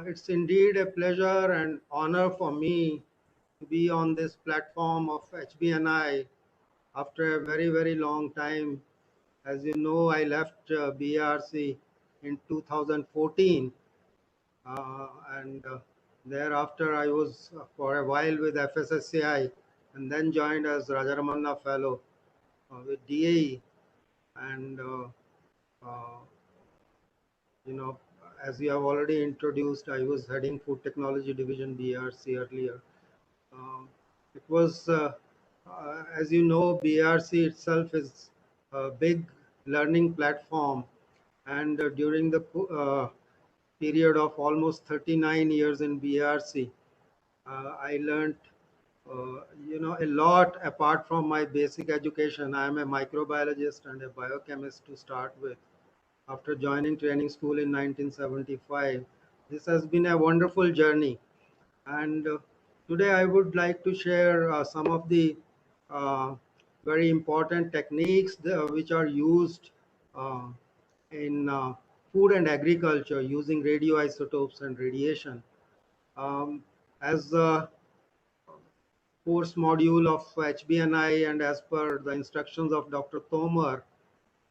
It's indeed a pleasure and honor for me to be on this platform of HBNI after a very, very long time. As you know, I left BRC in 2014, and thereafter I was for a while with FSSCI and then joined as Rajaramanna Fellow with DAE. And uh, you know, as you have already introduced, I was heading Food Technology Division BRC earlier. Um, it was, as you know, BRC itself is a big learning platform, and during the period of almost 39 years in BRC, I learned, a lot apart from my basic education. I am a microbiologist and a biochemist to start with after joining training school in 1975. This has been a wonderful journey, and today I would like to share some of the uh, very important techniques which are used uh, in food and agriculture using radioisotopes and radiation. Um, as the course module of HBNI and as per the instructions of Dr. Tomar,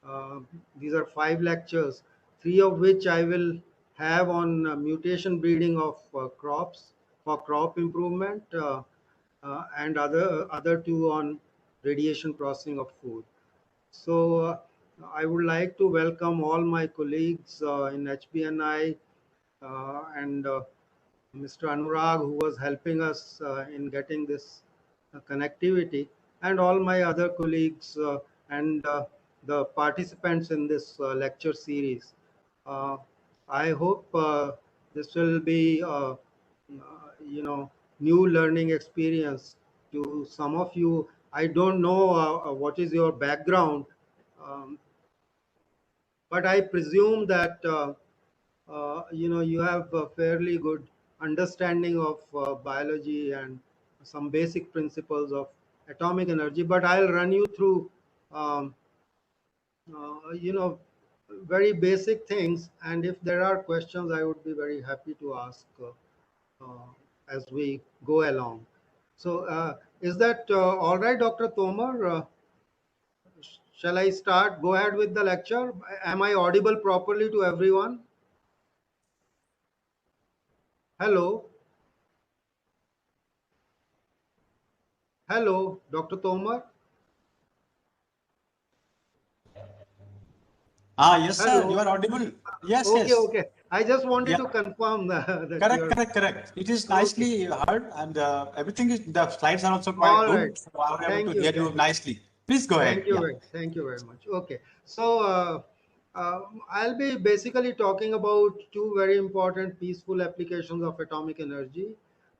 uh, these are 5 lectures, 3 of which I will have on mutation breeding of crops for crop improvement, and other 2 on radiation processing of food. So I would like to welcome all my colleagues in HBNI and Mr. Anurag, who was helping us in getting this connectivity, and all my other colleagues and the participants in this lecture series. Uh, I hope this will be, new learning experience to some of you. I don't know what is your background, um, but I presume that you have a fairly good understanding of biology and some basic principles of atomic energy. But I'll run you through um, you know very basic things, and if there are questions, I would be very happy to ask uh, as we go along. So is that all right, Dr. Tomar? Shall I start? Go ahead with the lecture. Am I audible properly to everyone? Hello. Hello, Dr. Tomar. Yes, sir. You Hello. are audible. Yes, Okay, yes. okay. I just wanted Yeah. to confirm that Correct, you're correct, correct. It is okay. nicely heard, and everything is, the slides are also quite All right. good. So I'm able Thank to you. hear you nicely. Please go ahead. Yeah. Thank you very much. Okay. So I'll be basically talking about 2 very important peaceful applications of atomic energy.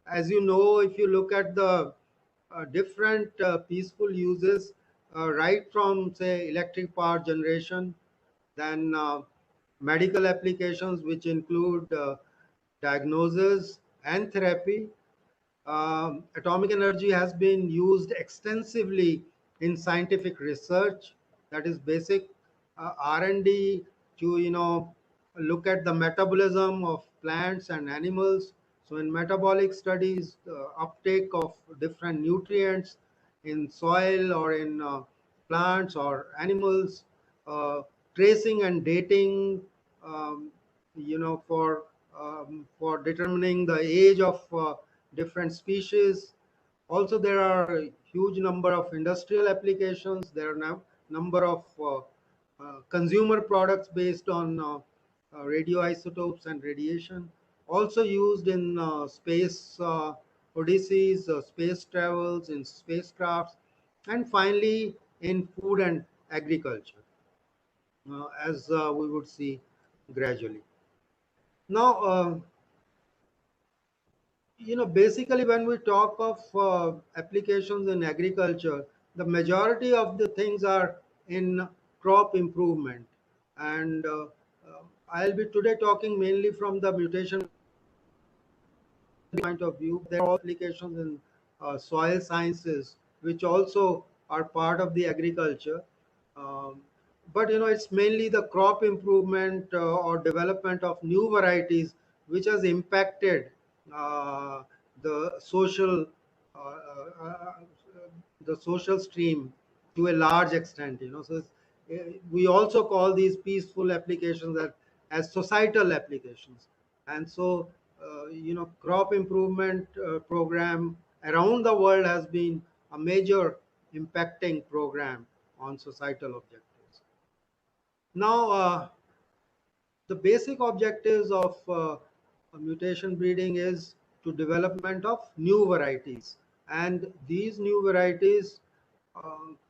As you know, if you look at the different peaceful uses, right from say electric power generation, then medical applications which include diagnosis and therapy. Atomic energy has been used extensively in scientific research, that is basic R&D to look at the metabolism of plants and animals. So in metabolic studies, uptake of different nutrients in soil or in plants or animals, uh, tracing and dating, um, for determining the age of different species. Also, there are a huge number of industrial applications. There are now number of consumer products based on radioisotopes and radiation. Also used in space odysseys, space travels, in spacecrafts, and finally in food and agriculture, as we would see gradually. Now, basically, when we talk of applications in agriculture, the majority of the things are in crop improvement. And I'll be today talking mainly from the mutation point of view. There are applications in soil sciences, which also are part of the agriculture. Um, but it's mainly the crop improvement or development of new varieties which has impacted uh, the social uh, uh, uh, the social stream to a large extent. So we also call these peaceful applications as societal applications. And so crop improvement program around the world has been a major impacting program on societal objectives. Now, the basic objectives of mutation breeding is to development of new varieties, and these new varieties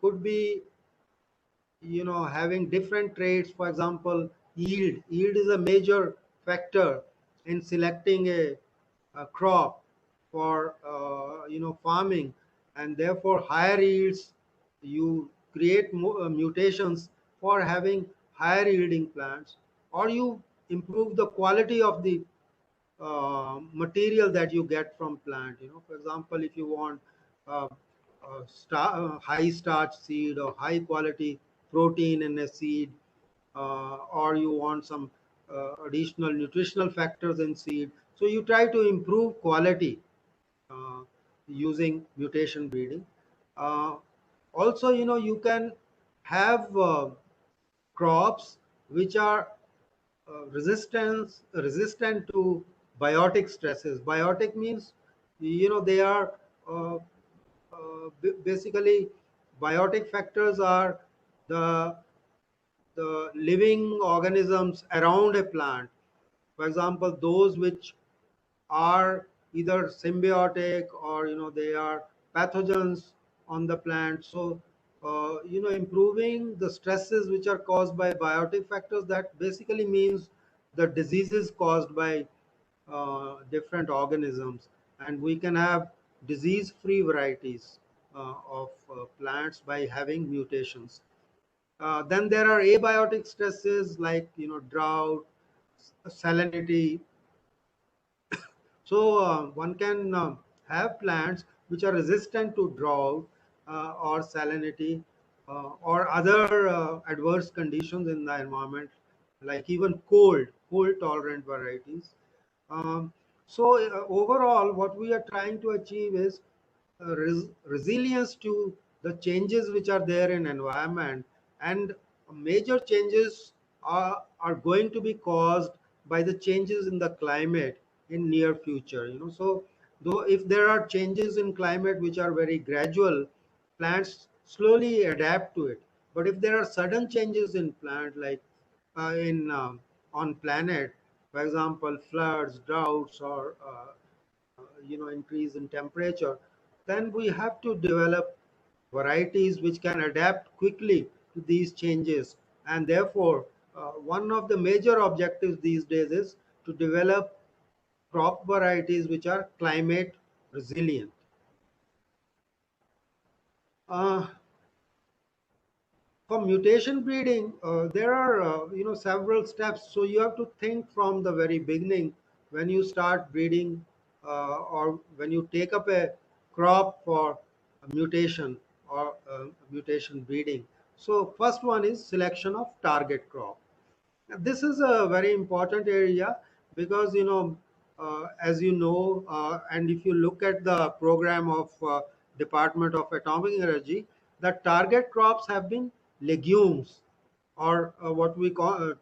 could be having different traits. For example, yield is a major factor in selecting a crop for farming, and therefore higher yields, you create mutations for having higher yielding plants, or you improve the quality of the material that you get from plant. For example, if you want uh, high starch seed or high quality protein in a seed, or you want some additional nutritional factors in seed, so you try to improve quality uh, using mutation breeding. Uh, Also, you can have crops which are resistant to biotic stresses. Biotic means they are uh, basically, biotic factors are the living organisms around a plant. For example, those which are either symbiotic, or they are pathogens on the plant. So improving the stresses which are caused by biotic factors, that basically means the diseases caused by different organisms, and we can have disease free varieties of plants by having mutations. Then there are abiotic stresses like drought, salinity. So one can have plants which are resistant to drought or salinity or other adverse conditions in the environment, like even cold tolerant varieties. Um, so overall, what we are trying to achieve is resilience to the changes which are there in environment, and major changes are going to be caused by the changes in the climate in near future. So though if there are changes in climate which are very gradual, plants slowly adapt to it. But if there are sudden changes in plant, like in on planet, for example, floods, droughts, or increase in temperature, then we have to develop varieties which can adapt quickly to these changes. And therefore, one of the major objectives these days is to develop crop varieties which are climate resilient. Uh, for mutation breeding, there are several steps. So you have to think from the very beginning when you start breeding, or when you take up a crop for a mutation or mutation breeding. So first one is selection of target crop. This is a very important area because as you know, and if you look at the program of Department of Atomic Energy, the target crops have been legumes, or what we call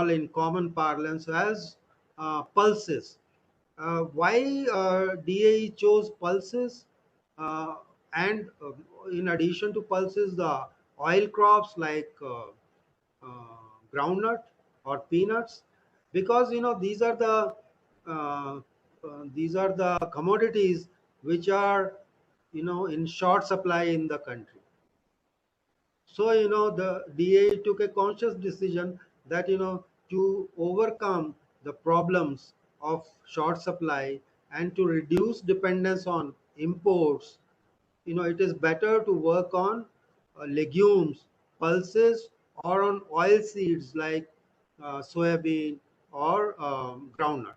in common parlance as pulses. Why DAE chose pulses? Uh, and in addition to pulses, the oil crops like groundnut or peanuts, because uh, these are the commodities which are in short supply in the country. So the DA took a conscious decision that to overcome the problems of short supply and to reduce dependence on imports, it is better to work on legumes, pulses, or on oil seeds like soybean or groundnut.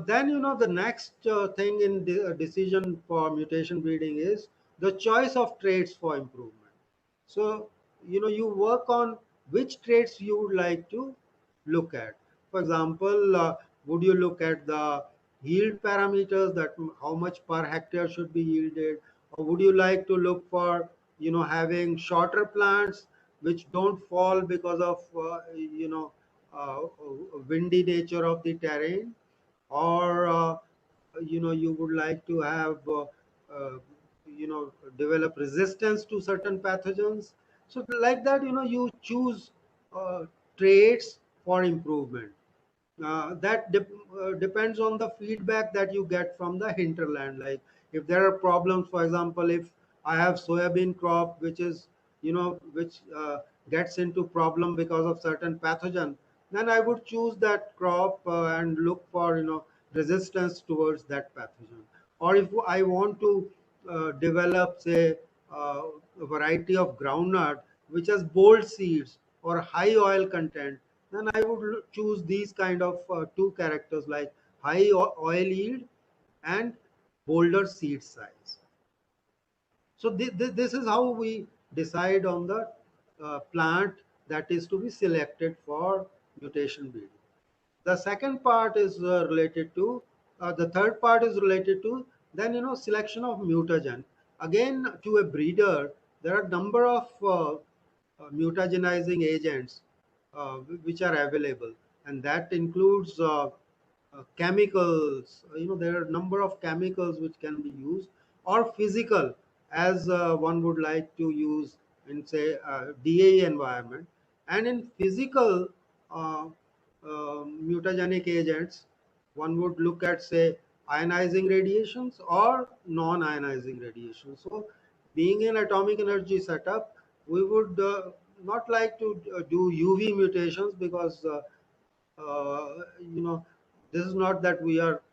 Then the next thing in the decision for mutation breeding is the choice of traits for improvement. So you work on which traits you would like to look at. For example, would you look at the yield parameters, that how much per hectare should be yielded, or would you like to look for having shorter plants which don't fall because of uh, windy nature of the terrain, or you would like to have uh, develop resistance to certain pathogens. So like that, you choose uh, traits for improvement. That depends on the feedback that you get from the hinterland. Like, if there are problems, for example, if I have soybean crop which gets into problem because of certain pathogen, then I would choose that crop and look for resistance towards that pathogen. Or if I want to develop, say, uh, a variety of groundnut which has bold seeds or high oil content, then I would choose these kind of two characters, like high oil yield and bolder seed size. So this is how we decide on the plant that is to be selected for mutation breeding. The second part is related to the third part is related to then selection of mutagen. Again, to a breeder, there are number of mutagenizing agents which are available, and that includes chemicals. There are a number of chemicals which can be used, or physical, as one would like to use in, say, DAE environment. And in physical uh, mutagenic agents, one would look at, say, ionizing radiations or non-ionizing radiations. So, being an atomic energy setup, we would not like to do UV mutations, because this is not that we are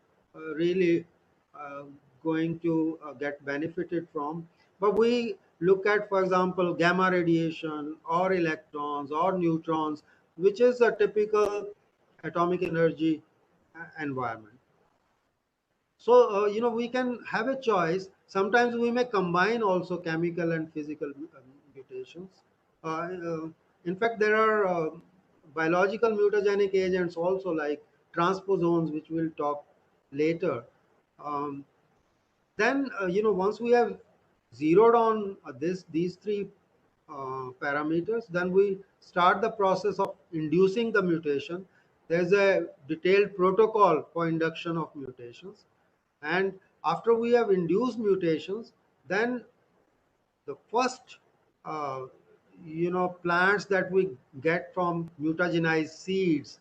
really uh, going to get benefited from. But we look at, for example, gamma radiation or electrons or neutrons, which is a typical atomic energy environment. So we can have a choice. Sometimes we may combine also chemical and physical mutations. Uh, in fact, there are biological mutagenic agents also, like transposons, which we'll talk later. Um, then once we have zeroed on these three parameters, then we start the process of inducing the mutation. There's a detailed protocol for induction of mutations, and after we have induced mutations, then the first uh, plants that we get from mutagenized seeds,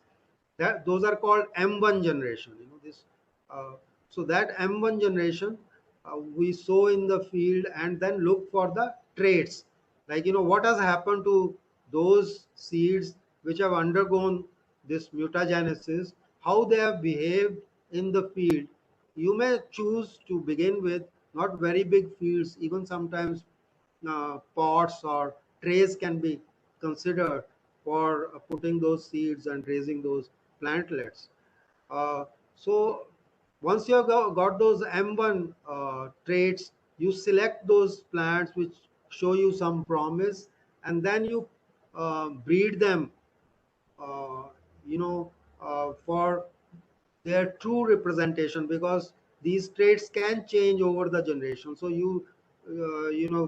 that those are called M1 generation. This uh, so that M1 generation we sow in the field and then look for the traits, like what has happened to those seeds which have undergone this mutagenesis, how they have behaved in the field. You may choose to begin with not very big fields, even sometimes pots or trays can be considered for putting those seeds and raising those plantlets. So once you have got those M1 traits, you select those plants which show you some promise, and then you breed them, uh, you know, for their true representation, because these traits can change over the generation. So you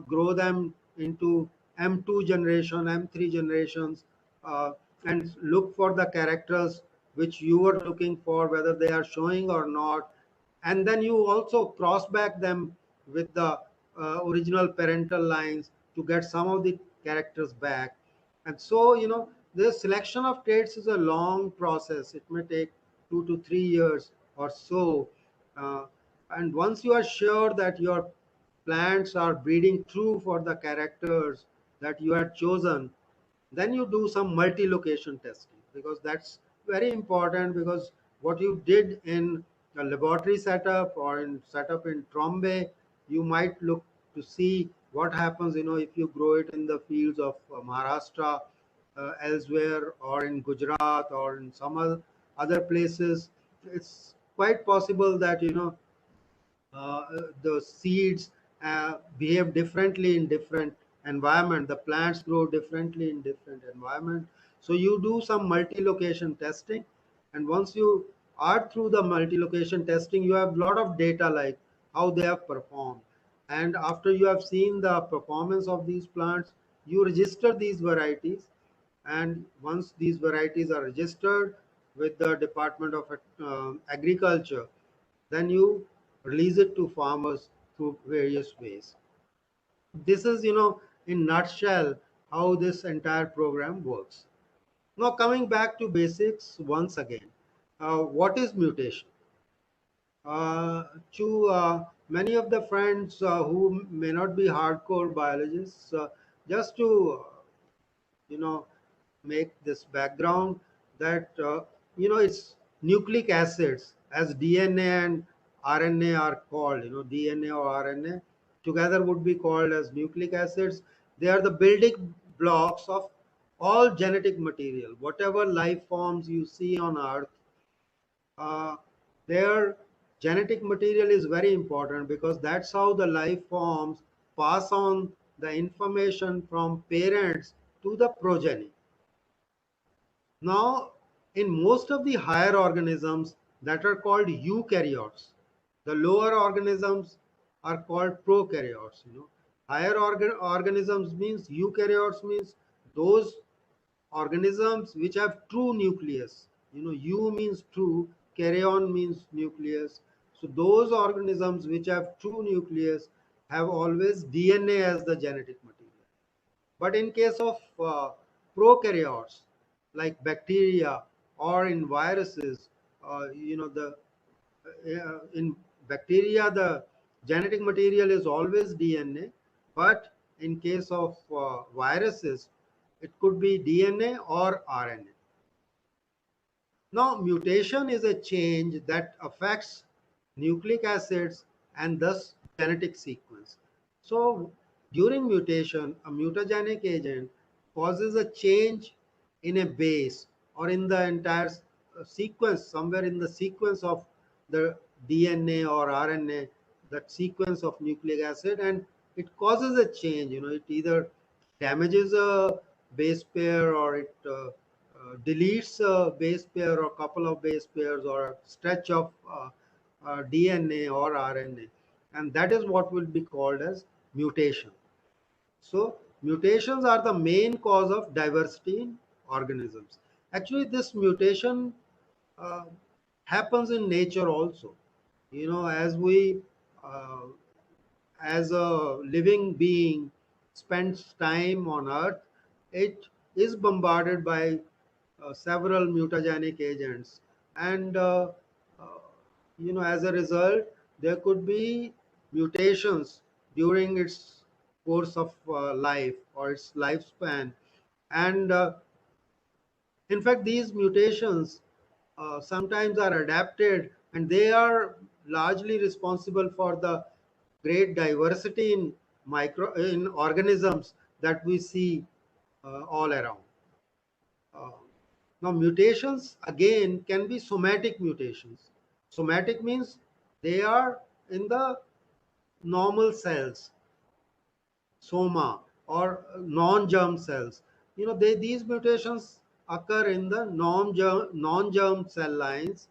grow them into M2 generation, M3 generations, uh, and look for the characters which you were looking for, whether they are showing or not. And then you also cross back them with the original parental lines to get some of the characters back. And so the selection of traits is a long process. It may take 2 to 3 years or so. uh, and once you are sure that your plants are breeding true for the characters that you had chosen, then you do some multi-location testing, because that's very important. Because what you did in a laboratory setup or in setup in Trombay, you might look to see what happens if you grow it in the fields of Maharashtra, elsewhere, or in Gujarat, or in some other places. It's quite possible that the seeds behave differently in different environment. The plants grow differently in different environment. So you do some multi-location testing, And once you are through the multi-location testing, you have a lot of data like how they have performed. And after you have seen the performance of these plants, you register these varieties. And once these varieties are registered with the Department of Agriculture, then you release it to farmers through various ways. This is, in nutshell, how this entire program works. Now coming back to basics once again, what is mutation? To many of the friends who may not be hardcore biologists, just to you know make this background, that it's nucleic acids, as DNA and RNA are called. DNA or RNA together would be called as nucleic acids. They are the building blocks of all genetic material. Whatever life forms you see on earth, uh, their genetic material is very important, because that's how the life forms pass on the information from parents to the progeny. Now, in most of the higher organisms that are called eukaryotes, the lower organisms are called prokaryotes. Higher organisms means eukaryotes means those organisms which have true nucleus. U means true, karyon means nucleus. So those organisms which have true nucleus have always DNA as the genetic material. But in case of prokaryotes, like bacteria or in viruses, the in bacteria the genetic material is always DNA, but in case of viruses, it could be DNA or RNA. Now, mutation is a change that affects nucleic acids and thus genetic sequence. So, during mutation, a mutagenic agent causes a change in a base or in the entire sequence, somewhere in the sequence of the DNA or RNA, that sequence of nucleic acid, and it causes a change. It either damages a base pair, or it deletes a base pair or couple of base pairs, or a stretch of DNA or RNA, and that is what will be called as mutation. So mutations are the main cause of diversity in organisms. Actually, this mutation uh, happens in nature also. As we uh, as a living being spends time on earth, it is bombarded by several mutagenic agents. And uh, as a result, there could be mutations during its course of life or its lifespan. And in fact, these mutations sometimes are adapted, and they are largely responsible for the great diversity in organisms that we see all around. Uh, Now, mutations again can be somatic mutations. Somatic means they are in the normal cells, soma, or non-germ cells. These mutations occur in the non-germ cell lines,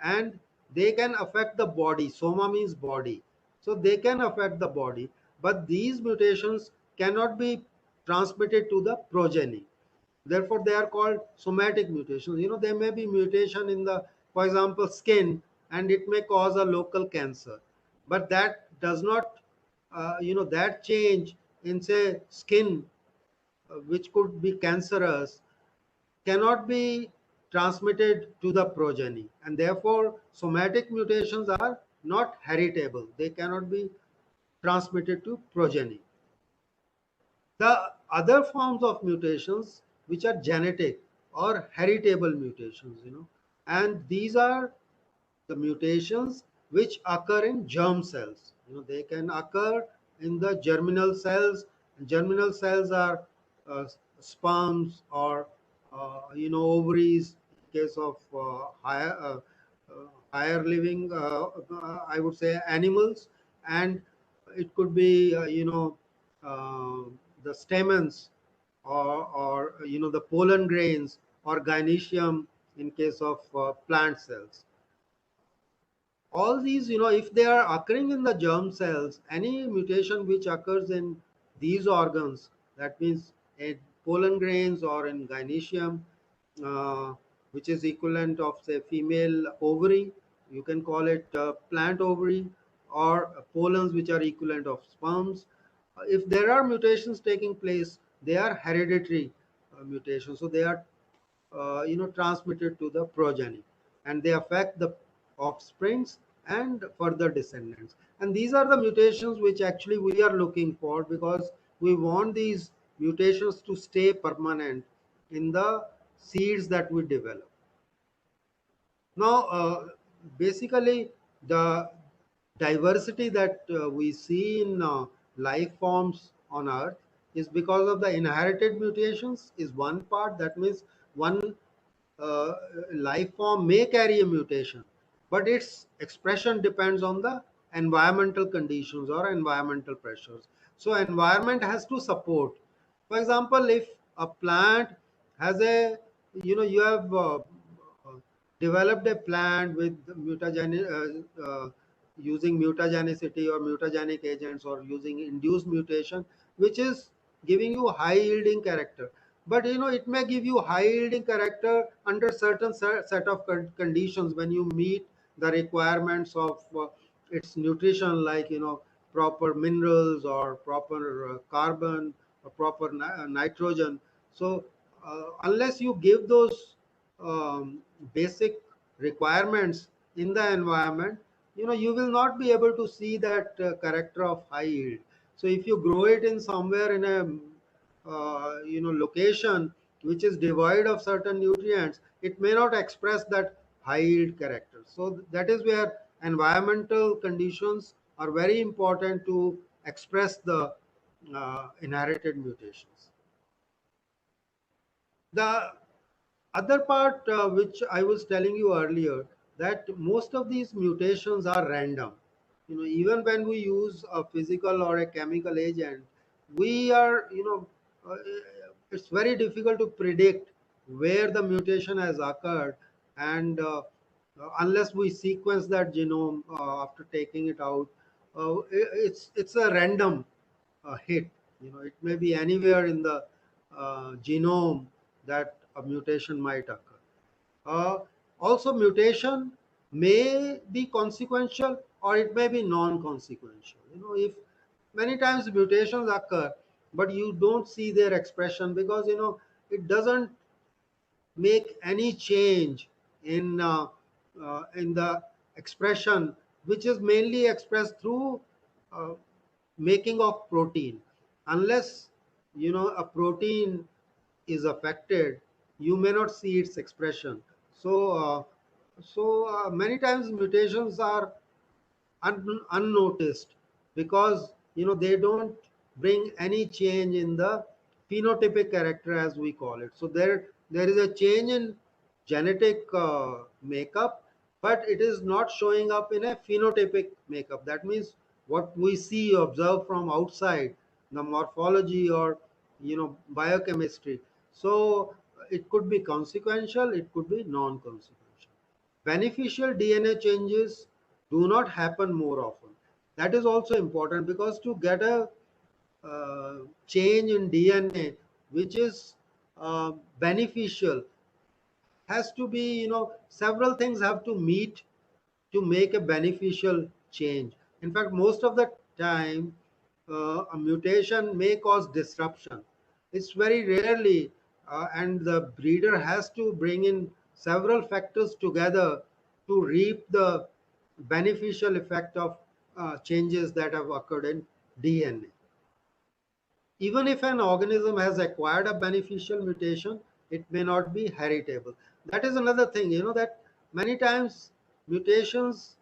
and they can affect the body. Soma means body, so they can affect the body, but these mutations cannot be transmitted to the progeny. Therefore they are called somatic mutations. There may be mutation in the, for example, skin, and it may cause a local cancer, but that does not that change in, say, skin, which could be cancerous, cannot be transmitted to the progeny, and therefore somatic mutations are not heritable. They cannot be transmitted to progeny. The other forms of mutations, which are genetic or heritable mutations, and these are the mutations which occur in germ cells. They can occur in the germinal cells. Germinal cells are sperms, or ovaries in case of higher living, I would say, animals. And it could be uh, the stamens, or the pollen grains or gynecium in case of plant cells. All these, if they are occurring in the germ cells, any mutation which occurs in these organs, that means in pollen grains or in gynecium, uh, which is equivalent of say female ovary, you can call it plant ovary, or pollens which are equivalent of sperms. If there are mutations taking place, they are hereditary mutations, so they are transmitted to the progeny, and they affect the offsprings and further descendants. And these are the mutations which actually we are looking for, because we want these mutations to stay permanent in the seeds that we develop. Now, basically, the diversity that we see in life forms on Earth is because of the inherited mutations, is one part. That means one uh, life form may carry a mutation, but its expression depends on the environmental conditions or environmental pressures. So, environment has to support. For example, if a plant has a, you have developed a plant with using mutagenicity or mutagenic agents, or using induced mutation, which is giving you high yielding character. But it may give you high yielding character under certain set of conditions, when you meet the requirements of its nutrition, like proper minerals, or proper carbon, or proper nitrogen. So unless you give those basic requirements in the environment, you will not be able to see that character of high yield. So if you grow it in somewhere in a location which is devoid of certain nutrients, it may not express that high yield character. So that is where environmental conditions are very important to express the inherited mutations. The other part which I was telling you earlier, that most of these mutations are random. Even when we use a physical or a chemical agent, we are, it's very difficult to predict where the mutation has occurred, and unless we sequence that genome after taking it out, it's a random hit. It may be anywhere in the genome that a mutation might occur. Uh, Also, mutation may be consequential, or it may be non-consequential. If many times mutations occur, but you don't see their expression, because it doesn't make any change in the expression, which is mainly expressed through uh, making of protein. Unless a protein is affected, you may not see its expression. So many times mutations are unnoticed, because they don't bring any change in the phenotypic character, as we call it. So there is a change in genetic makeup, but it is not showing up in a phenotypic makeup. That means what we see, observe from outside, the morphology or biochemistry. So it could be consequential, it could be non-consequential. Beneficial DNA changes do not happen more often. That is also important, because to get a change in DNA which is beneficial, has to be, several things have to meet to make a beneficial change. In fact, most of the time, a mutation may cause disruption. It's very rarely, and the breeder has to bring in several factors together to reap the beneficial effect of changes that have occurred in DNA. Even if an organism has acquired a beneficial mutation, it may not be heritable. That is another thing, that many times mutations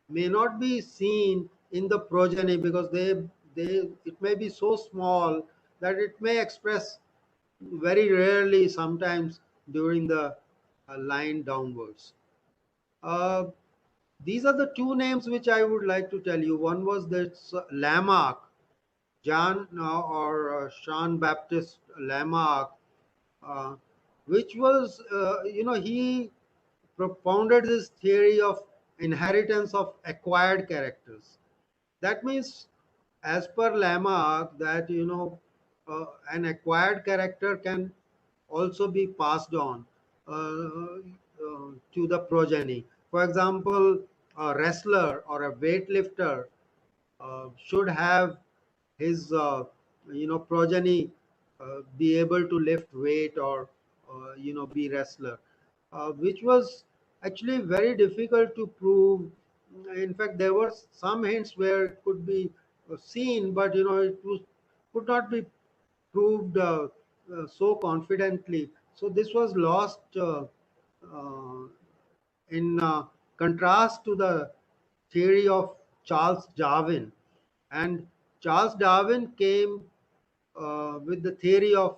may not be seen in the progeny, because they it may be so small that it may express very rarely, sometimes during the line downwards. Uh, these are the two names which I would like to tell you. One was this Lamarck, John or Jean Baptiste Lamarck, uh, which was, he propounded this theory of inheritance of acquired characters. That means, as per Lamarck, that an acquired character can also be passed on to the progeny. For example, a wrestler or a weightlifter should have his progeny be able to lift weight or be wrestler, which was actually very difficult to prove. In fact, there were some hints where it could be seen, but could not be proved so confidently. So this was lost uh, in contrast to the theory of Charles Darwin. And Charles Darwin came with the theory of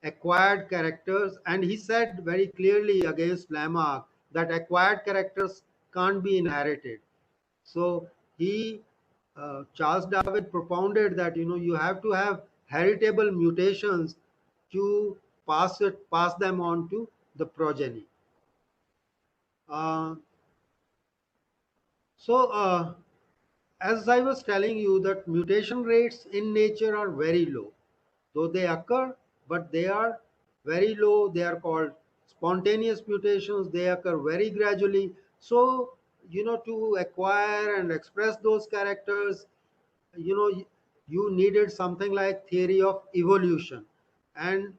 acquired characters, and he said very clearly against Lamarck that acquired characters can't be inherited. So he, Charles Darwin, propounded that you have to have heritable mutations to pass them on to the progeny. Uh, so, as I was telling you, that mutation rates in nature are very low. Though they occur, but they are very low. They are called spontaneous mutations. They occur very gradually. So, to acquire and express those characters, you needed something like theory of evolution. And,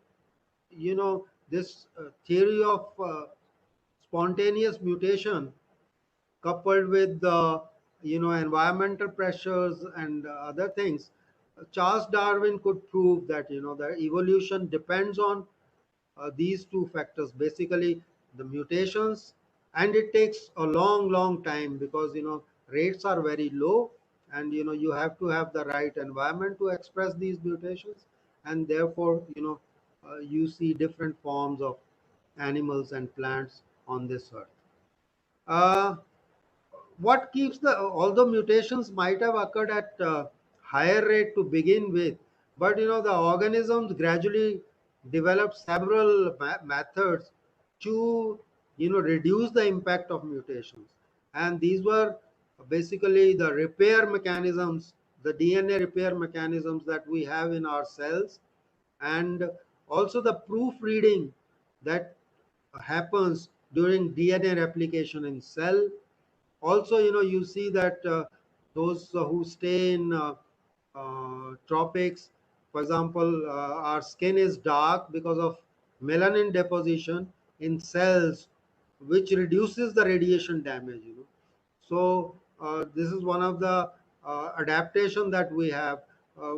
this theory of spontaneous mutation coupled with the environmental pressures and other things, Charles Darwin could prove that the evolution depends on these two factors, basically the mutations, and it takes a long time because rates are very low, and you have to have the right environment to express these mutations, and therefore you see different forms of animals and plants on this earth. Uh, what keeps the although mutations might have occurred at higher rate to begin with, but the organisms gradually developed several methods to reduce the impact of mutations, and these were basically the repair mechanisms, the DNA repair mechanisms that we have in our cells, and also the proofreading that happens during DNA replication in cell. Also you see that those who stay in tropics, for example, our skin is dark because of melanin deposition in cells, which reduces the radiation damage, so this is one of the adaptation that we have,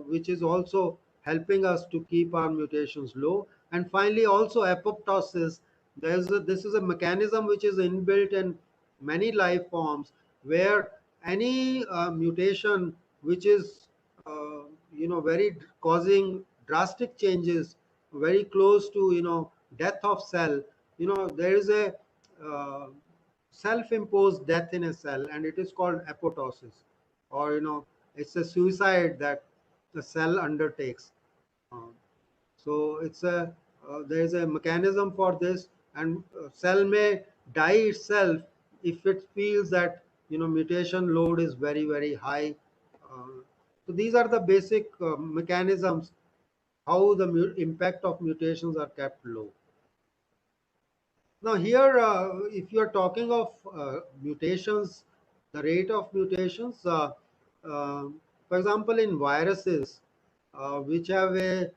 which is also helping us to keep our mutations low. And finally, also apoptosis. This is a mechanism which is inbuilt in many life forms, where any mutation which is very causing drastic changes, very close to death of cell. There is a uh, self-imposed death in a cell, and it is called apoptosis, or it's a suicide that the cell undertakes. Um, so there is a mechanism for this, and cell may die itself if it feels that mutation load is very high. uh, so these are the basic mechanisms how the impact of mutations are kept low. Now here, if you are talking of mutations, the rate of mutations, uh, for example, in viruses, which have a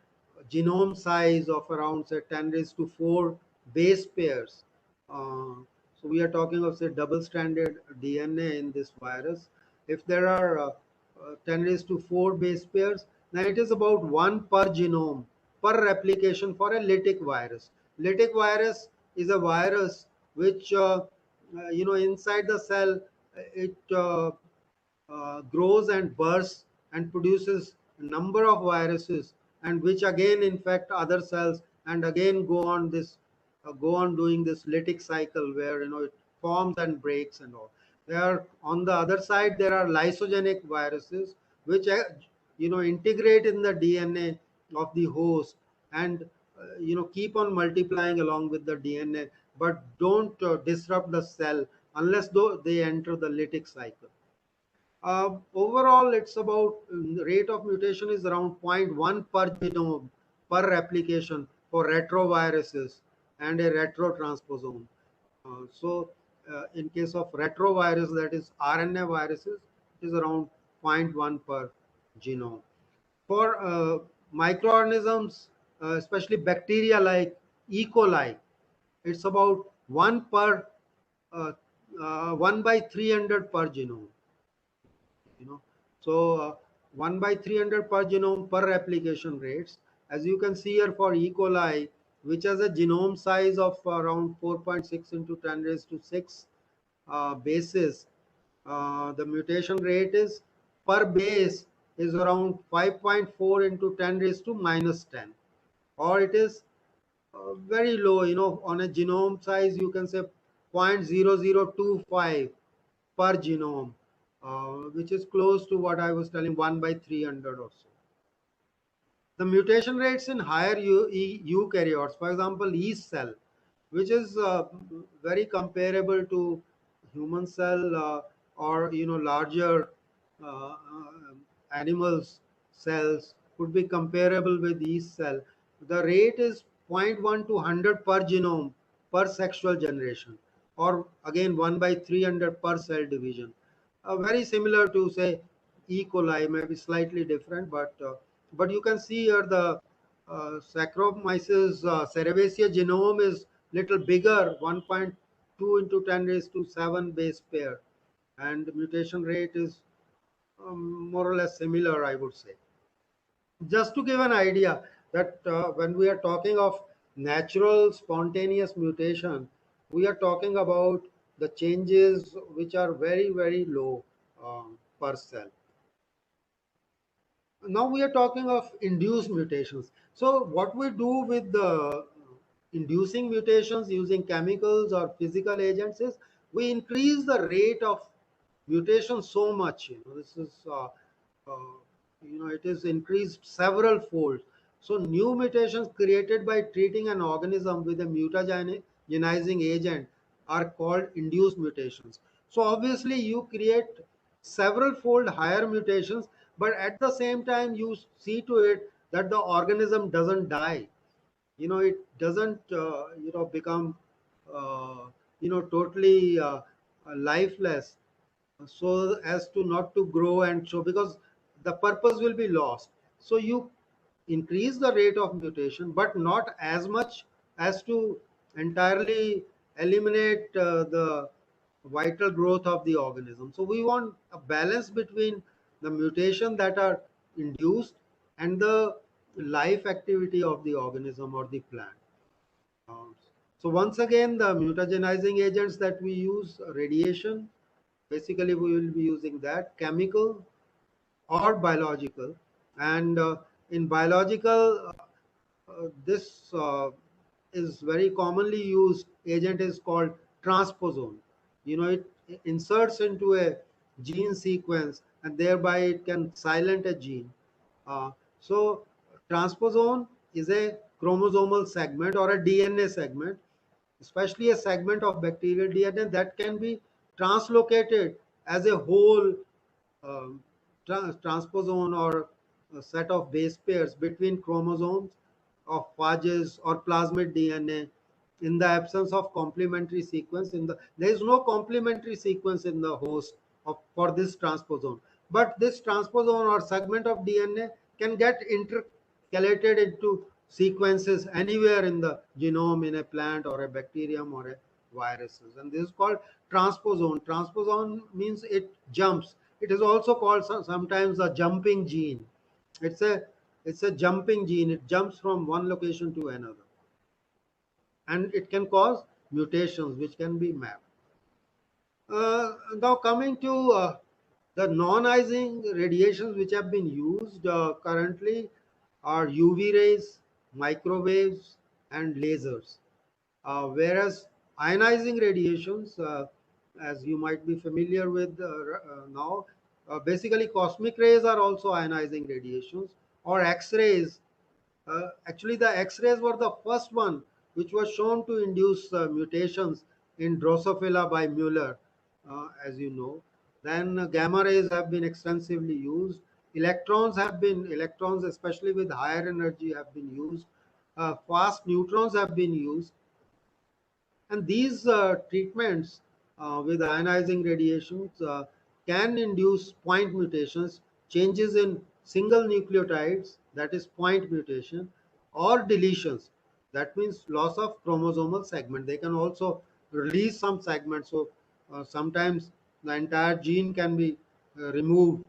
genome size of around say 10 raised to 4 base pairs. Uh, so we are talking of say double-stranded DNA in this virus. If there are 10 raised to 4 base pairs, then it is about one per genome per replication for a lytic virus. Lytic virus is a virus which inside the cell it grows and bursts and produces a number of viruses, and which again infect other cells and again go on doing this lytic cycle where it forms and breaks and all. There on the other side there are lysogenic viruses which integrate in the DNA of the host and keep on multiplying along with the DNA, but don't disrupt the cell unless though they enter the lytic cycle. Overall, it's about rate of mutation is around zero point 0.1 per genome per replication for retroviruses and a retrotransposon. In case of retrovirus, that is RNA viruses, it is around zero point 0.1 per genome. For microorganisms, especially bacteria like E. coli, it's about 1 per 1 by 300 per genome. You know, so 1 by 300 per genome per replication rates. As you can see here for E. coli, which has a genome size of around 4.6 into 10 raised to 6 bases, the mutation rate is per base is around 5.4 into 10 raised to minus 10, or it is very low, on a genome size you can say 0.0025 per genome, which is close to what I was telling, 1 by 300 or so. The mutation rates in higher eukaryotes, for example, yeast cell, which is very comparable to human cell, or larger uh, animals cells could be comparable with yeast cell. The rate is zero point 0.1 to 100 per genome per sexual generation, or again 1 by 300 per cell division. Very similar to say E. coli, maybe slightly different, but you can see here the Saccharomyces cerevisiae genome is little bigger, 1.2 into 10 raised to 7 base pair, and the mutation rate is more or less similar, I would say. Just to give an idea that when we are talking of natural spontaneous mutation, we are talking about the changes which are very, very low per cell. Now we are talking of induced mutations. So what we do with the inducing mutations using chemicals or physical agents is we increase the rate of mutation so much. This is it is increased several fold. So new mutations created by treating an organism with a mutagenizing agent are called induced mutations. So obviously you create several fold higher mutations, but at the same time you see to it that the organism doesn't die. It doesn't become totally lifeless, so as to not to grow, and so because the purpose will be lost. So you increase the rate of mutation, but not as much as to entirely eliminate the vital growth of the organism. So we want a balance between the mutation that are induced and the life activity of the organism or the plant. Um, so once again, the mutagenizing agents that we use, radiation, basically we will be using that, chemical or biological. And in biological, this is very commonly used agent is called transposon. It inserts into a gene sequence and thereby it can silent a gene. So transposon is a chromosomal segment or a DNA segment, especially a segment of bacterial DNA that can be translocated as a whole um, transposon or a set of base pairs between chromosomes of phages or plasmid DNA in the absence of complementary sequence. There is no complementary sequence in the host for this transposon, but this transposon or segment of DNA can get intercalated into sequences anywhere in the genome in a plant or a bacterium or a viruses, and this is called transposon. Transposon means it jumps. It is also called sometimes a jumping gene. It's a jumping gene. It jumps from one location to another, and it can cause mutations which can be mapped. Now coming to the non-ionizing radiations which have been used currently are UV rays, microwaves, and lasers. Whereas ionizing radiations, as you might be familiar with now, basically cosmic rays are also ionizing radiations, or X-rays. Actually, the X-rays were the first one which was shown to induce mutations in Drosophila by Mueller, as you know. Then gamma rays have been extensively used. Electrons, especially with higher energy, have been used. Fast neutrons have been used. And these treatments with ionizing radiations can induce point mutations, changes in single nucleotides, that is point mutation, or deletions. That means loss of chromosomal segment. They can also release some segments. So sometimes the entire gene can be removed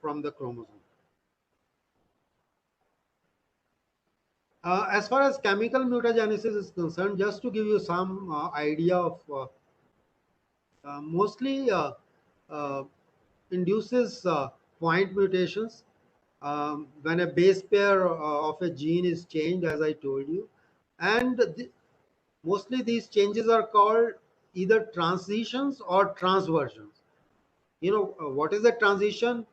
from the chromosome. As far as chemical mutagenesis is concerned, just to give you some idea of mostly uh, induces point mutations when a base pair of a gene is changed, as I told you. And mostly these changes are called either transitions or transversions. What is a transition?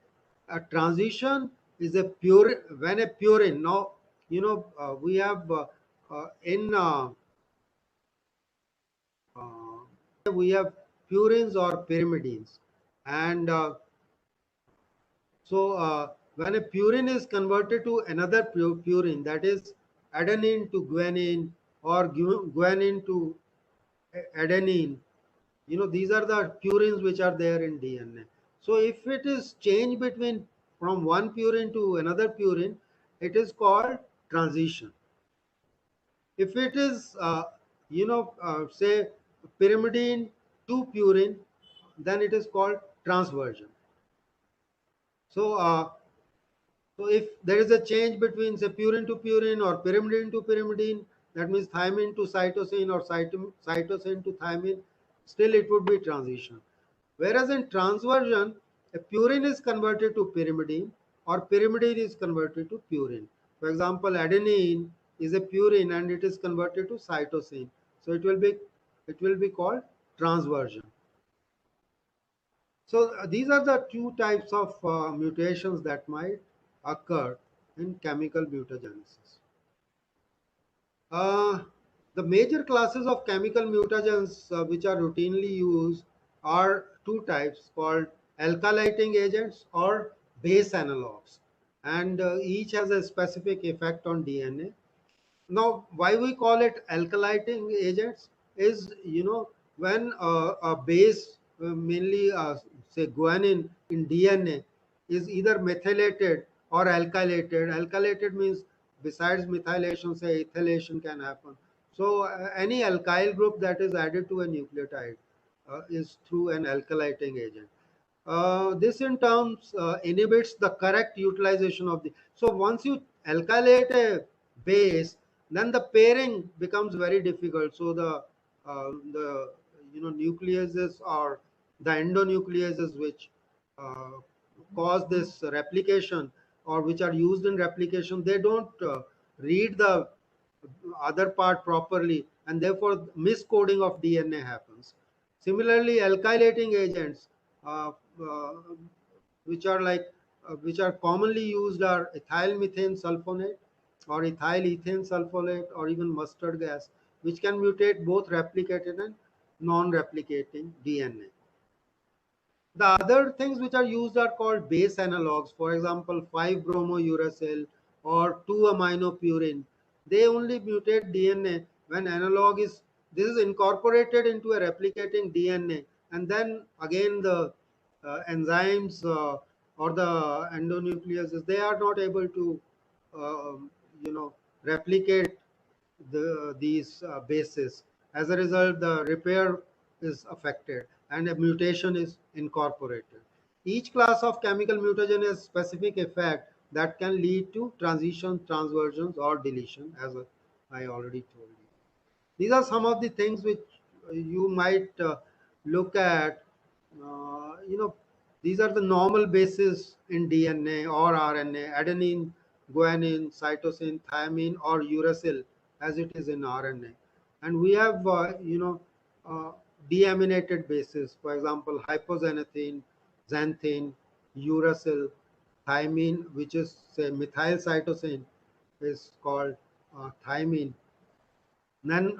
A transition is a pure when a purine. Now, we have in we have purines or pyrimidines, and when a purine is converted to another purine, that is adenine to guanine or guanine to adenine, these are the purines which are there in DNA. So if it is changed between from one purine to another purine, it is called transition. If it is, say pyrimidine to purine, then it is called transversion. So, so if there is a change between say purine to purine or pyrimidine to pyrimidine, that means thymine to cytosine or cytosine to thymine, still it would be transition. Whereas in transversion, a purine is converted to pyrimidine or pyrimidine is converted to purine. For example, adenine is a purine and it is converted to cytosine. So it will be called transversion. So these are the two types of mutations that might occur in chemical mutagenesis. Uh, the major classes of chemical mutagens which are routinely used are two types called alkylating agents or base analogs, and each has a specific effect on DNA. Now, why we call it alkylating agents is, when a base, mainly say guanine in DNA, is either methylated or alkylated. Alkylated means besides methylation, say ethylation can happen. So any alkyl group that is added to a nucleotide is through an alkylating agent. This in terms inhibits the correct utilization of the. So once you alkylate a base, then the pairing becomes very difficult. So the nucleases or the endonucleases which uh, cause this replication or which are used in replication, they don't read the other part properly, and therefore miscoding of DNA happens. Similarly, alkylating agents, uh, uh, which are which are commonly used, are ethyl methane sulfonate or ethyl ethane sulfonate or even mustard gas, which can mutate both replicated and non-replicating DNA. The other things which are used are called base analogs. For example, 5-bromouracil or 2-aminopurine. They only mutate DNA when analog is this is incorporated into a replicating DNA, and then again the enzymes or the endonucleases, they are not able to replicate these bases. As a result, the repair is affected and a mutation is incorporated. Each class of chemical mutagen has specific effect that can lead to transition, transversions, or deletion, as I already told you. These are some of the things which you might look at. These are the normal bases in DNA or RNA: adenine, guanine, cytosine, thymine, or uracil, as it is in RNA. And we have, uh, deaminated bases. For example, hypoxanthine, xanthine, uracil, thymine, which is say methyl cytosine, is called thymine. Then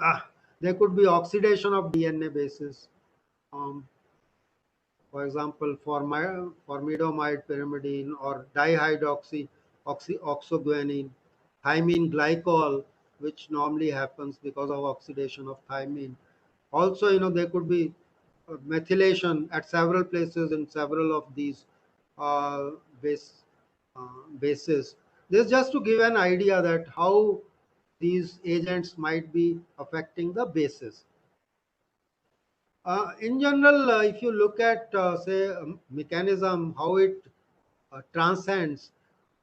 there could be oxidation of DNA bases. Um, for example, formidamide pyrimidine or oxoguanine, thymine glycol, which normally happens because of oxidation of thymine. Also, there could be methylation at several places in several of these uh, base, bases. This just to give an idea that how these agents might be affecting the bases. In general, if you look at, say, mechanism, how it transcends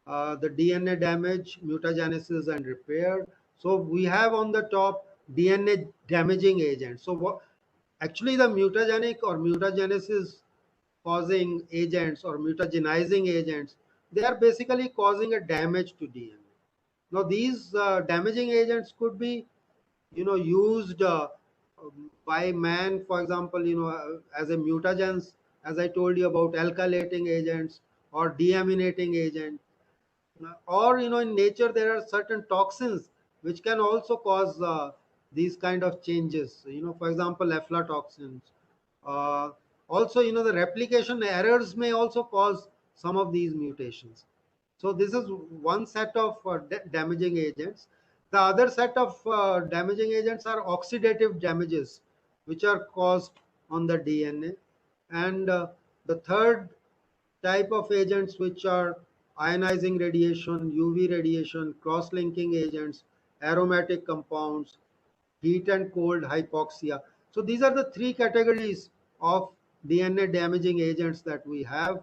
the DNA damage, mutagenesis, and repair. So we have on the top DNA damaging agents. So actually the mutagenic or mutagenesis causing agents or mutagenizing agents, they are basically causing a damage to DNA. Now these damaging agents could be used by man, for example, as a mutagens, as I told you about alkylating agents or deaminating agent. Or in nature there are certain toxins which can also cause these kind of changes, for example aflatoxins. uh, Also, the replication errors may also cause some of these mutations. So this is one set of damaging agents. The other set of damaging agents are oxidative damages, which are caused on the DNA. And the third type of agents, which are ionizing radiation, UV radiation, cross-linking agents, aromatic compounds, heat and cold hypoxia. So these are the three categories of DNA damaging agents that we have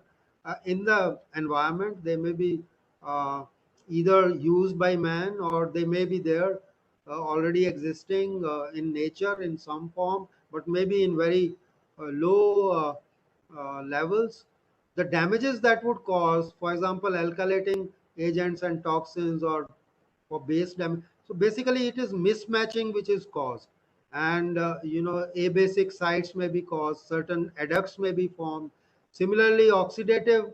in the environment. They may be uh, either used by man, or they may be there already existing in nature in some form, but maybe in very low levels. The damages that would cause, for example, alkylating agents and toxins, or for base damage. So basically, it is mismatching which is caused, and abasic sites may be caused. Certain adducts may be formed. Similarly, oxidative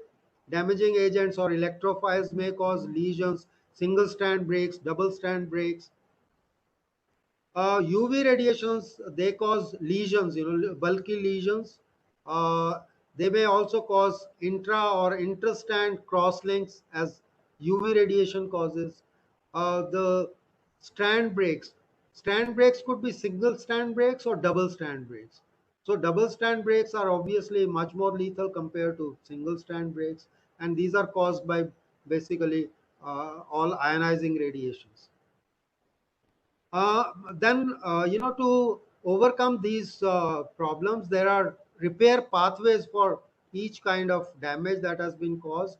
damaging agents or electrophiles may cause lesions, single strand breaks, double strand breaks. UV radiations, they cause lesions, bulky lesions. Uh, they may also cause intra or interstand crosslinks, as UV radiation causes. The strand breaks. Strand breaks could be single strand breaks or double strand breaks. So double strand breaks are obviously much more lethal compared to single strand breaks, and these are caused by basically all ionizing radiations. Then, to overcome these problems, there are repair pathways for each kind of damage that has been caused.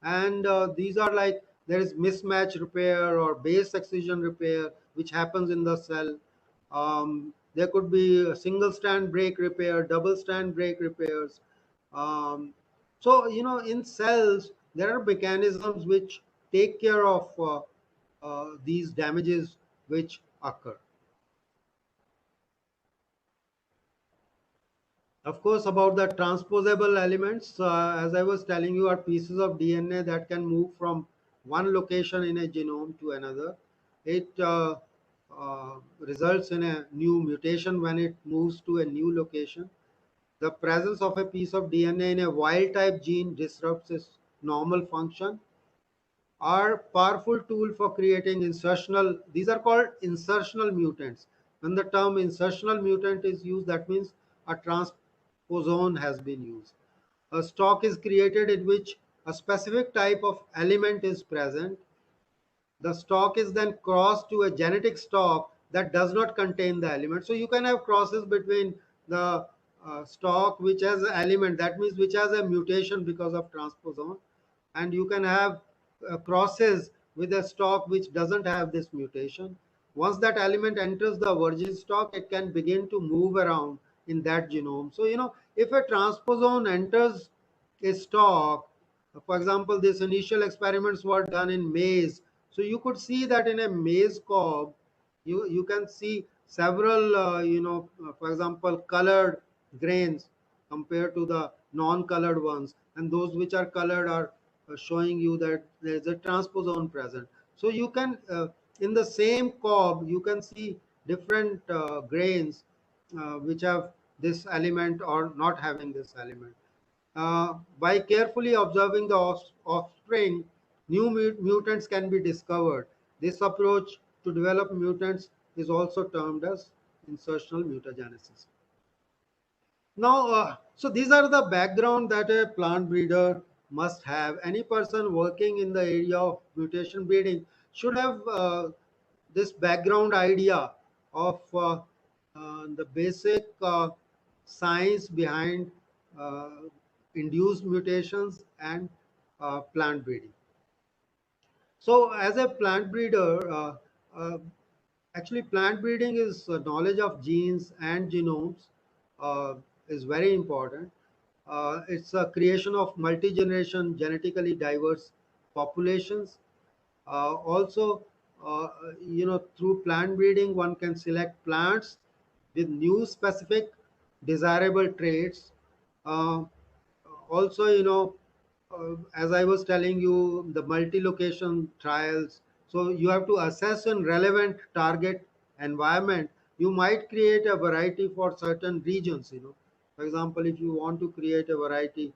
And these are like, there is mismatch repair or base excision repair, which happens in the cell. There could be a single strand break repair, double strand break repairs. Um, so, in cells, there are mechanisms which take care of these damages which occur. Of course, about the transposable elements, as I was telling you, are pieces of DNA that can move from one location in a genome to another. It results in a new mutation when it moves to a new location. The presence of a piece of DNA in a wild type gene disrupts its normal function. Are powerful tool for creating insertional, these are called insertional mutants. When the term insertional mutant is used, that means a transposon has been used. A stock is created in which a specific type of element is present. The stock is then crossed to a genetic stock that does not contain the element. So you can have crosses between the stock which has an element, that means which has a mutation because of transposon, and you can have crosses with a stock which doesn't have this mutation. Once that element enters the virgin stock, it can begin to move around in that genome. So if a transposon enters a stock, for example, these initial experiments were done in maize. So you could see that in a maize cob, you can see several, for example, colored grains compared to the non-colored ones, and those which are colored are showing you that there is a transposon present. So you can, in the same cob, you can see different grains which have this element or not having this element. By carefully observing the offspring, new mutants can be discovered. This approach to develop mutants is also termed as insertional mutagenesis. Now, so these are the background that a plant breeder must have. Any person working in the area of mutation breeding should have this background idea of the basic science behind uh, induced mutations and plant breeding. So, as a plant breeder, uh, actually, plant breeding is knowledge of genes and genomes uh, is very important. It's a creation of multi-generation, genetically diverse populations. Also, through plant breeding, one can select plants with new specific desirable traits. Uh, Also, as I was telling you, the multi-location trials. So you have to assess a relevant target environment. You might create a variety for certain regions. For example, if you want to create a variety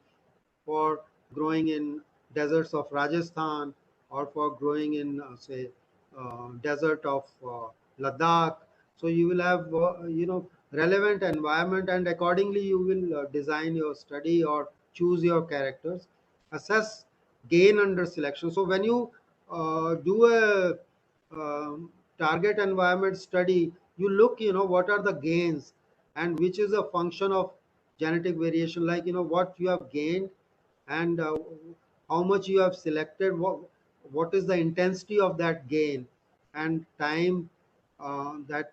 for growing in deserts of Rajasthan or for growing in, say, desert of Ladakh. So you will have, relevant environment, and accordingly you will design your study or choose your characters. Assess gain under selection. So when you do a target environment study, you look, what are the gains and which is a function of genetic variation, like, what you have gained and how much you have selected, what is the intensity of that gain and time that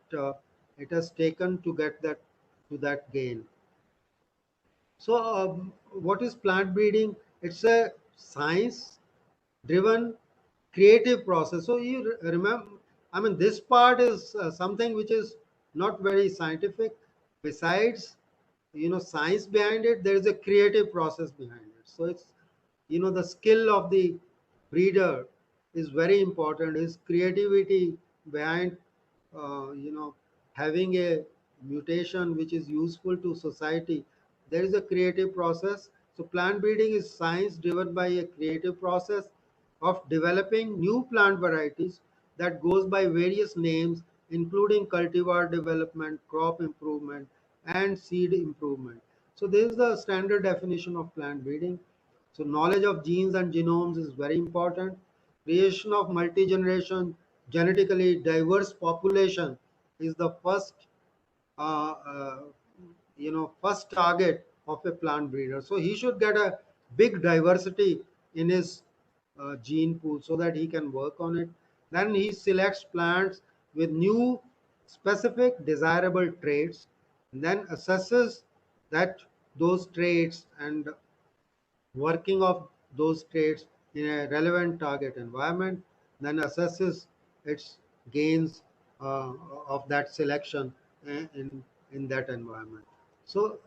it has taken to get that to that gain. So what is plant breeding? It's a science driven creative process. So you remember, I mean, this part is something which is not very scientific. Besides, science behind it, there is a creative process behind it. So it's, the skill of the breeder is very important. His creativity behind having a mutation which is useful to society. There is a creative process. So plant breeding is science driven by a creative process of developing new plant varieties that goes by various names, including cultivar development, crop improvement, and seed improvement. So this is the standard definition of plant breeding. So knowledge of genes and genomes is very important. Creation of multi-generation, genetically diverse population is the first, uh, uh, first target of a plant breeder. So he should get a big diversity in his gene pool so that he can work on it. Then he selects plants with new specific desirable traits, and then assesses that those traits and working of those traits in a relevant target environment, then assesses its gains of that selection in that environment. So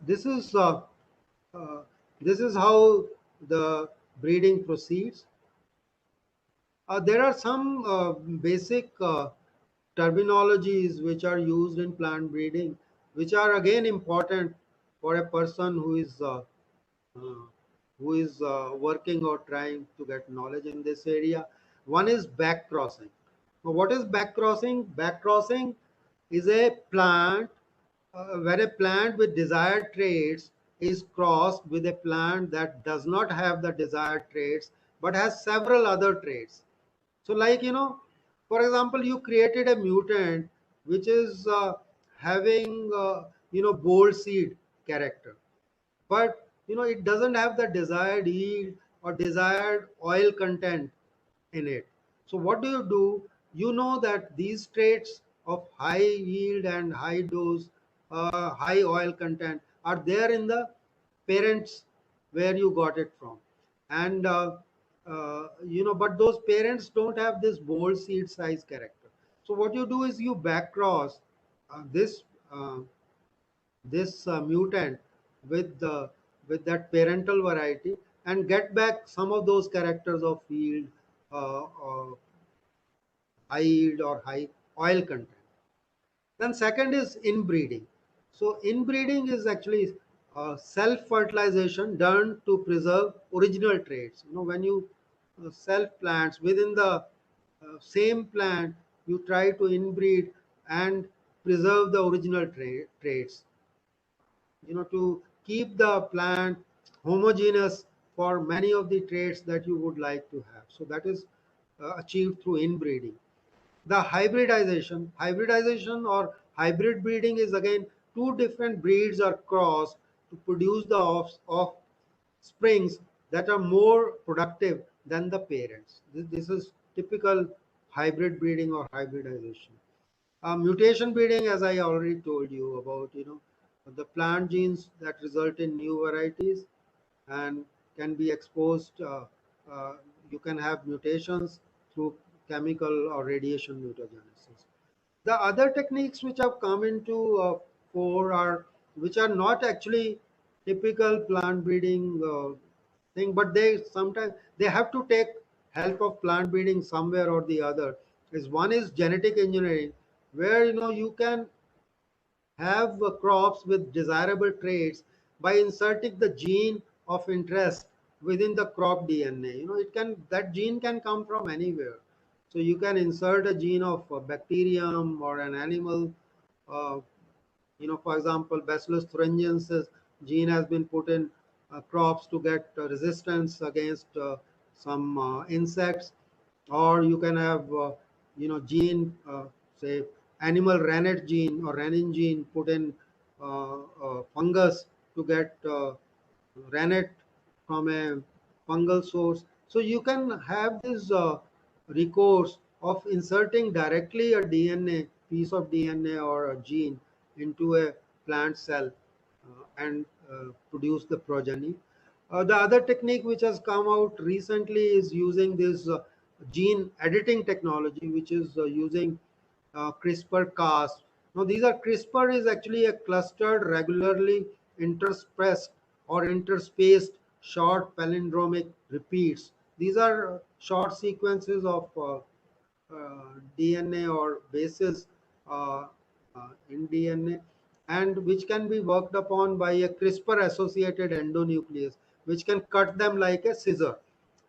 uh, this is how the breeding proceeds. There are some basic terminologies which are used in plant breeding, which are again important for a person uh, who is working or trying to get knowledge in this area. One is back crossing. Now, what is back crossing? Back crossing is a plant where a plant with desired traits is crossed with a plant that does not have the desired traits but has several other traits. So, like, for example, you created a mutant which is having, bold seed character, but it doesn't have the desired yield or desired oil content in it. So what do? You know that these traits of high yield and high dose, high oil content are there in the parents where you got it from, and but those parents don't have this bold seed size character. So what you do is you back cross this uh, mutant with the with that parental variety and get back some of those characters of yield, high yield or high oil content. Then second is inbreeding. So inbreeding is actually self-fertilization done to preserve original traits. When you self-plants within the same plant, you try to inbreed and preserve the original traits. To keep the plant homogeneous for many of the traits that you would like to have. So that is achieved through inbreeding. The hybridization or hybrid breeding is again two different breeds are crossed to produce the offsprings that are more productive than the parents. This is typical hybrid breeding or hybridization. Mutation breeding, as I already told you about, the plant genes that result in new varieties and can be exposed. Uh, you can have mutations through chemical or radiation mutagenesis. The other techniques which have come into fore are which are not actually typical plant breeding thing, but they sometimes they have to take help of plant breeding somewhere or the other. Is one is genetic engineering, where you can have crops with desirable traits by inserting the gene of interest within the crop DNA. It can that gene can come from anywhere. So you can insert a gene of a bacterium or an animal. Uh, for example, Bacillus thuringiensis gene has been put in crops to get resistance against some insects, or you can have gene, say animal rennet gene or rennin gene put in fungus to get rennet from a fungal source. So you can have this recourse of inserting directly a DNA piece of DNA or a gene into a plant cell and produce the progeny. The other technique which has come out recently is using this gene editing technology, which is using CRISPR-Cas. Now, these are CRISPR is actually a clustered, regularly interspersed or interspaced short palindromic repeats. These are short sequences of DNA or bases uh, in DNA, and which can be worked upon by a CRISPR associated endonuclease, which can cut them like a scissor.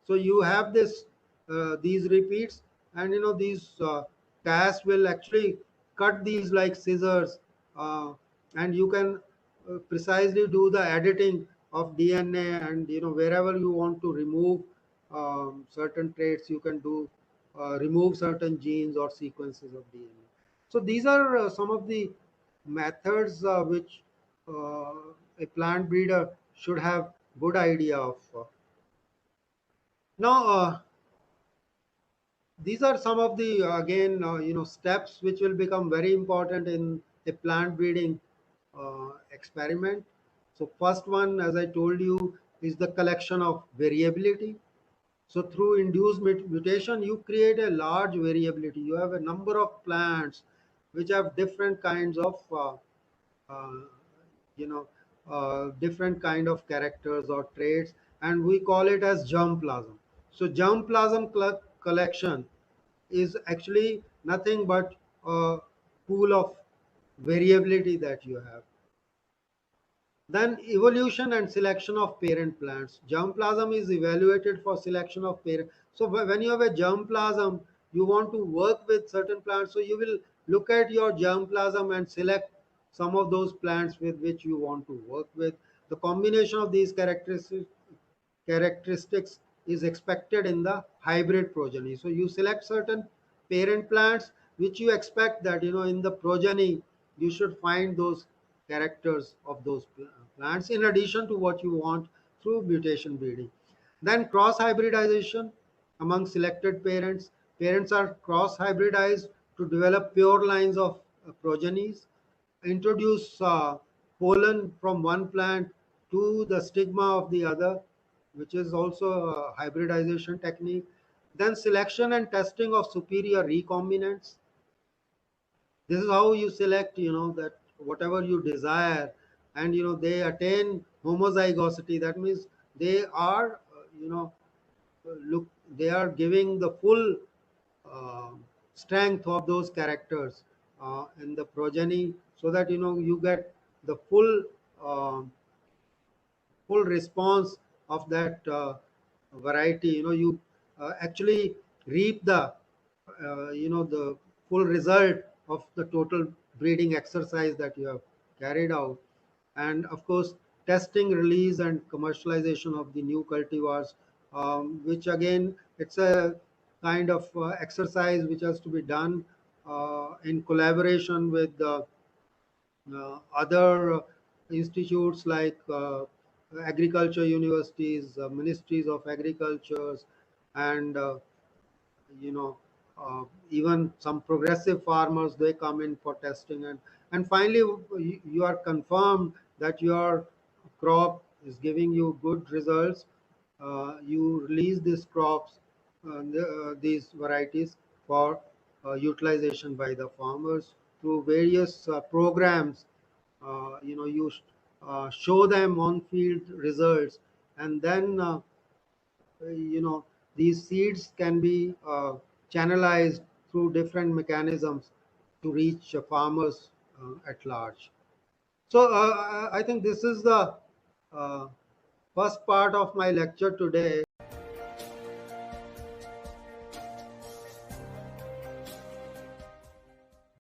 So you have these repeats, and these Cas will actually cut these like scissors, uh, and you can precisely do the editing of DNA, and wherever you want to remove certain traits, you can do remove certain genes or sequences of DNA. So these are some of the methods which a plant breeder should have good idea of. Now, these are some of the again steps which will become very important in a plant breeding experiment. So first one, as I told you, is the collection of variability. So through induced mutation, you create a large variability. You have a number of plants which have different kinds of uh, you know different kind of characters or traits, and we call it as germplasm. So germplasm collection is actually nothing but a pool of variability that you have. Then evolution and selection of parent plants. Germplasm is evaluated for selection of parent. So when you have a germplasm, you want to work with certain plants. So you will look at your germplasm and select some of those plants with which you want to work with. The combination of these characteristics is expected in the hybrid progeny. So you select certain parent plants which you expect that in the progeny you should find those characters of those plants in addition to what you want through mutation breeding. Then cross hybridization among selected parents. Parents are cross hybridized to develop pure lines of progenies, introduce pollen from one plant to the stigma of the other, which is also a hybridization technique. Then selection and testing of superior recombinants. This is how you select, that whatever you desire, and they attain homozygosity. That means they are, look, they are giving the full uh, strength of those characters. in the progeny, so that you get the uh, full response of that variety. You actually reap the full result of the total breeding exercise that you have carried out. And of course, testing, release, and commercialization of the new cultivars, which again, it's a kind of exercise which has to be done in collaboration with the other institutes like agriculture universities, ministries of agricultures, and you know even some progressive farmers, they come in for testing. And finally, you are confirmed that your crop is giving you good results. You release these crops, these varieties, for utilization by the farmers through various programs. You show them on field results, and then you know these seeds can be channelized through different mechanisms to reach farmers at large. So I think this is the uh, first part of my lecture today.